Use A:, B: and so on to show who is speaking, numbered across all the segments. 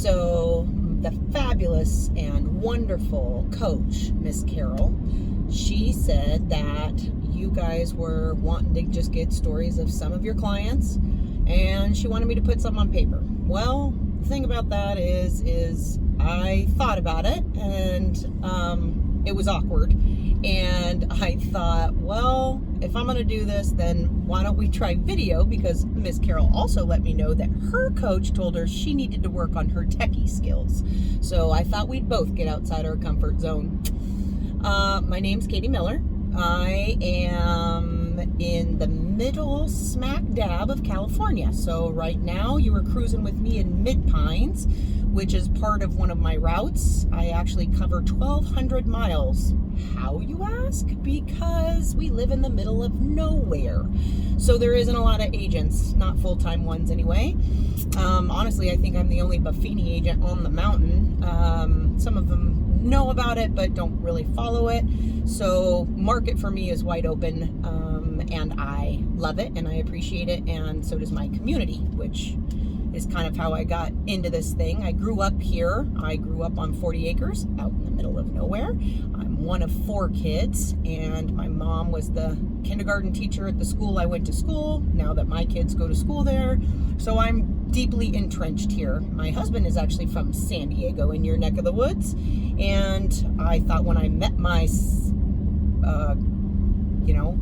A: So the fabulous and wonderful coach, Miss Carol, she said that you guys were wanting to just get stories of some of your clients, and she wanted me to put some on paper. Well, the thing about that is I thought about it, and it was awkward. And I thought, well, if I'm going to do this, then why don't we try video? Because Miss Carol also let me know that her coach told her she needed to work on her techie skills. So I thought we'd both get outside our comfort zone. My name's Katie Miller. I am in the middle smack dab of California. So right now you are cruising with me in Mid-Pines, which is part of one of my routes. I actually cover 1,200 miles. How, you ask? Because we live in the middle of nowhere. So there isn't a lot of agents, not full-time ones anyway. Honestly, I think I'm the only buffini agent on the mountain. Some of them know about it, but don't really follow it. So market for me is wide open, and I love it and I appreciate it, and so does my community, which is kind of how I got into this thing. I grew up here. I grew up on 40 acres out in the middle of nowhere. I'm one of 4 kids, and my mom was the kindergarten teacher at the school I went to school, now that my kids go to school there. So I'm deeply entrenched here. My husband is actually from San Diego, in your neck of the woods. And I thought when I met my,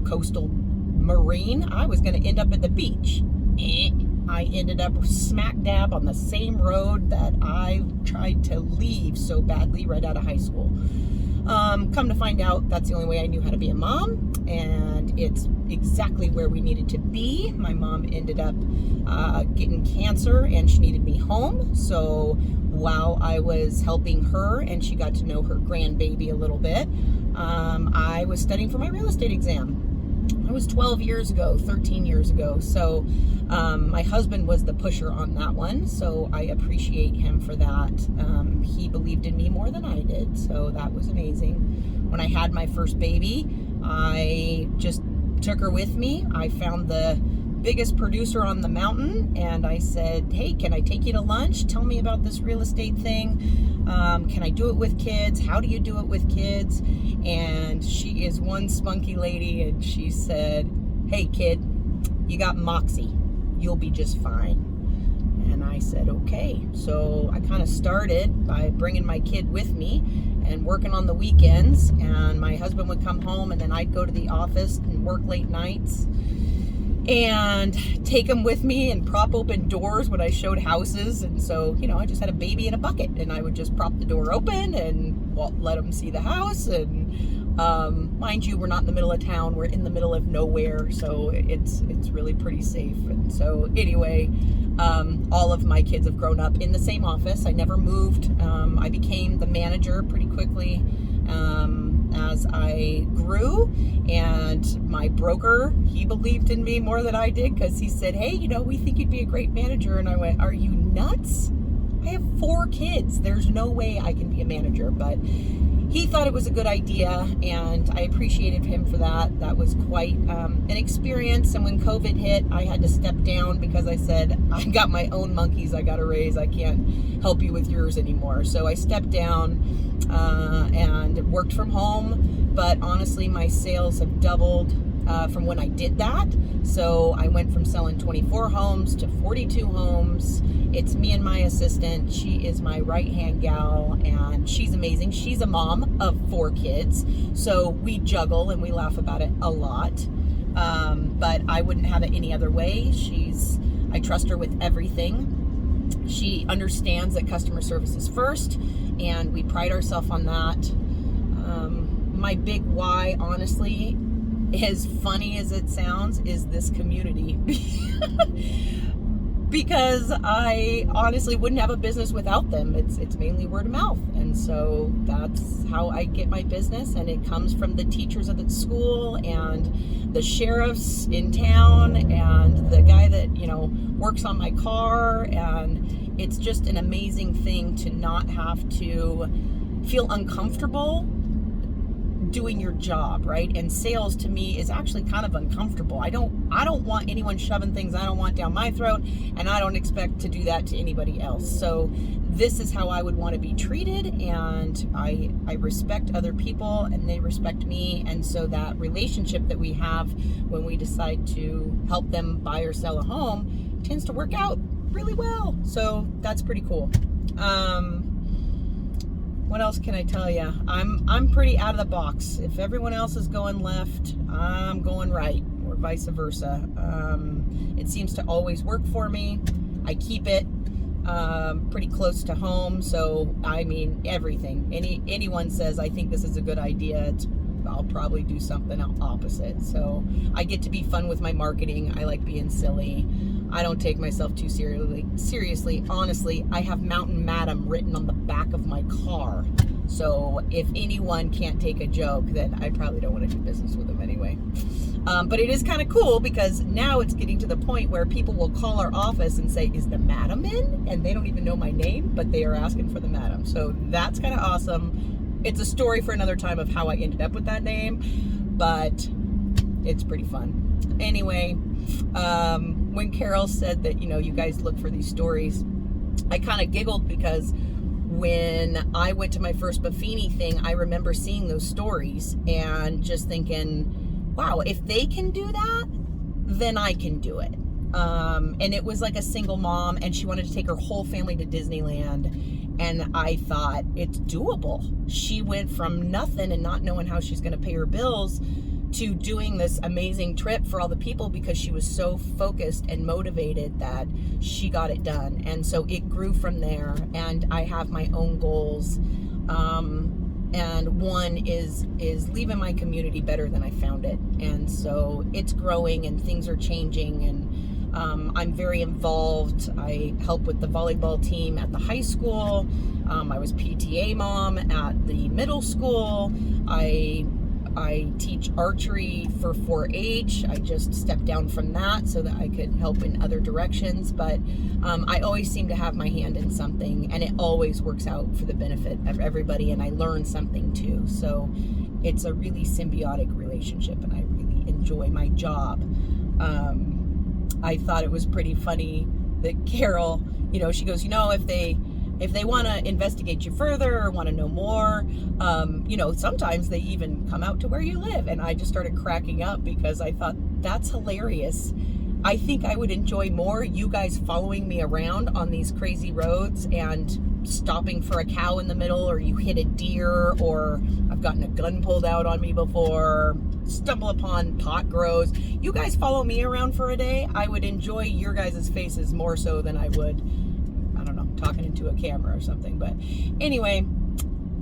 A: coastal marine, I was going to end up at the beach. I ended up smack dab on the same road that I tried to leave so badly right out of high school. Come to find out, that's the only way I knew how to be a mom, and it's exactly where we needed to be. My mom ended up getting cancer, and she needed me home. So while I was helping her and she got to know her grandbaby a little bit, I was studying for my real estate exam. It was 13 years ago. So my husband was the pusher on that one, so I appreciate him for that. He believed in me more than I did, so that was amazing. When I had my first baby, I just took her with me. I found the biggest producer on the mountain, and I said, hey, can I take you to lunch? Tell me about this real estate thing. Can I do it with kids? How do you do it with kids? And she is one spunky lady, and she said, hey kid, you got moxie, you'll be just fine. And I said, okay. So I kind of started by bringing my kid with me and working on the weekends, and my husband would come home, and then I'd go to the office and work late nights and take him with me and prop open doors when I showed houses. And so, I just had a baby in a bucket, and I would just prop the door open and let him see the house. And mind you, we're not in the middle of town, we're in the middle of nowhere, so it's really pretty safe. And so anyway, all of my kids have grown up in the same office. I never moved. I became the manager pretty quickly as I grew, and my broker, he believed in me more than I did, because he said, hey, we think you'd be a great manager. And I went, are you nuts? I have 4 kids. There's no way I can be a manager. But he thought it was a good idea, and I appreciated him for that. That was quite an experience. And when COVID hit, I had to step down because I said, I got my own monkeys I got to raise. I can't help you with yours anymore. So I stepped down and worked from home. But honestly, my sales have doubled from when I did that. So I went from selling 24 homes to 42 homes. It's me and my assistant. She is my right-hand gal, and she's amazing. She's a mom of 4 kids. So we juggle and we laugh about it a lot. But I wouldn't have it any other way. I trust her with everything. She understands that customer service is first, and we pride ourselves on that. My big why, honestly, as funny as it sounds, is this community. Because I honestly wouldn't have a business without them. It's mainly word of mouth. And so that's how I get my business. And it comes from the teachers at the school, and the sheriffs in town, and the guy that, works on my car. And it's just an amazing thing to not have to feel uncomfortable doing your job, right? And sales to me is actually kind of uncomfortable. I don't want anyone shoving things I don't want down my throat, and I don't expect to do that to anybody else. So this is how I would want to be treated, and I respect other people and they respect me, and so that relationship that we have when we decide to help them buy or sell a home tends to work out really well. So that's pretty cool. What else can I tell you? I'm pretty out of the box. If everyone else is going left, I'm going right, or vice versa. It seems to always work for me. I keep it pretty close to home, so I mean everything. Anyone says I think this is a good idea, I'll probably do something opposite. So I get to be fun with my marketing. I like being silly. I don't take myself too seriously. Honestly, I have Mountain Madam written on the back of my car. So if anyone can't take a joke, then I probably don't want to do business with them anyway. But it is kind of cool because now it's getting to the point where people will call our office and say, is the madam in? And they don't even know my name, but they are asking for the madam. So that's kind of awesome. It's a story for another time of how I ended up with that name, but it's pretty fun. Anyway, when Carol said that, you guys look for these stories, I kind of giggled because when I went to my first buffini thing, I remember seeing those stories and just thinking, wow, if they can do that, then I can do it. And it was like a single mom, and she wanted to take her whole family to Disneyland. And I thought, it's doable. She went from nothing and not knowing how she's going to pay her bills to doing this amazing trip for all the people because she was so focused and motivated that she got it done. And so it grew from there. And I have my own goals. And one is leaving my community better than I found it. And so it's growing and things are changing, and I'm very involved. I help with the volleyball team at the high school. I was PTA mom at the middle school. I teach archery for 4-H. I just stepped down from that so that I could help in other directions. But I always seem to have my hand in something, and it always works out for the benefit of everybody, and I learn something too. So it's a really symbiotic relationship, and I really enjoy my job. I thought it was pretty funny that Carol, she goes, if they want to investigate you further or want to know more, sometimes they even come out to where you live. And I just started cracking up because I thought, that's hilarious. I think I would enjoy more you guys following me around on these crazy roads and stopping for a cow in the middle, or you hit a deer, or I've gotten a gun pulled out on me before, stumble upon pot grows. You guys follow me around for a day, I would enjoy your guys' faces more so than I would, I don't know, talking into a camera or something. But anyway,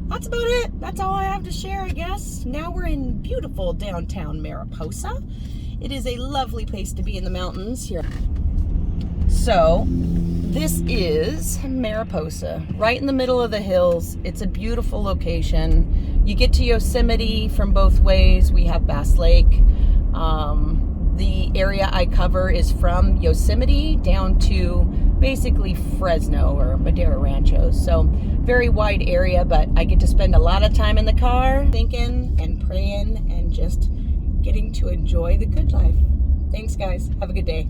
A: that's about it. That's all I have to share, I guess. Now we're in beautiful downtown Mariposa. It is a lovely place to be in the mountains here. So this is Mariposa, right in the middle of the hills. It's a beautiful location. You get to Yosemite from both ways. We have Bass Lake. The area I cover is from Yosemite down to basically Fresno or Madera Ranchos. So very wide area, but I get to spend a lot of time in the car thinking and praying and just getting to enjoy the good life. Thanks, guys. Have a good day.